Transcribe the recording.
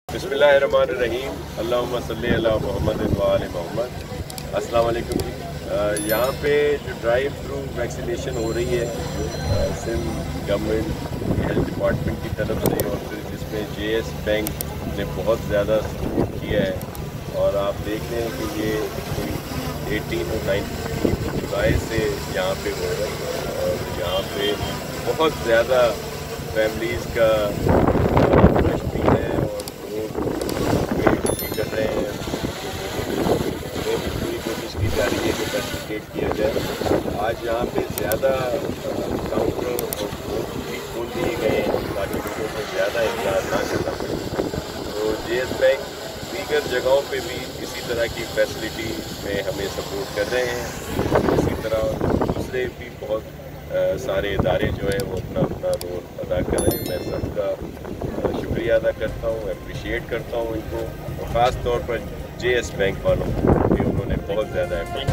बिस्मिल्लाहिर्रहमानिर्रहीम अल्लाहुम्मा सल्ली अला मुहम्मद व आले मुहम्मद। अस्सलाम वालेकुम जी। यहाँ पे जो ड्राइव थ्रू वैक्सीनेशन हो रही है सिंध गवर्नमेंट हेल्थ डिपार्टमेंट की तरफ से, और फिर जिसमें जेएस बैंक ने बहुत ज़्यादा सपोर्ट किया है, और आप देख रहे हैं कि ये कोई 18 और 19 जुलाई से यहाँ पे हो रहा है, और यहाँ पे बहुत ज़्यादा फैमिलीज़ का रश भी है और लोग वेट भी कर रहे हैं। तो पूरी कोशिश की जा रही है कि फैसिलिटेट किया जाए। आज यहाँ पे ज़्यादा काउंटर और बूथ भी खोल दिए गए हैं ताकि लोगों को ज़्यादा इंतजार ना करना पड़े। तो जेएस बैंक दीगर जगहों पे भी इसी तरह की फैसिलिटी में हमें सपोर्ट कर रहे हैं। इसी तरह दूसरे भी बहुत सारे इदारे जो है वो अपना अपना रोल अदा कर रहे हैं। मैं सबका शुक्रिया अदा करता हूँ, अप्रिशिएट करता हूँ इनको, और ख़ास तौर पर जेएस बैंक वालों को कि उन्होंने बहुत ज़्यादा एफर्ट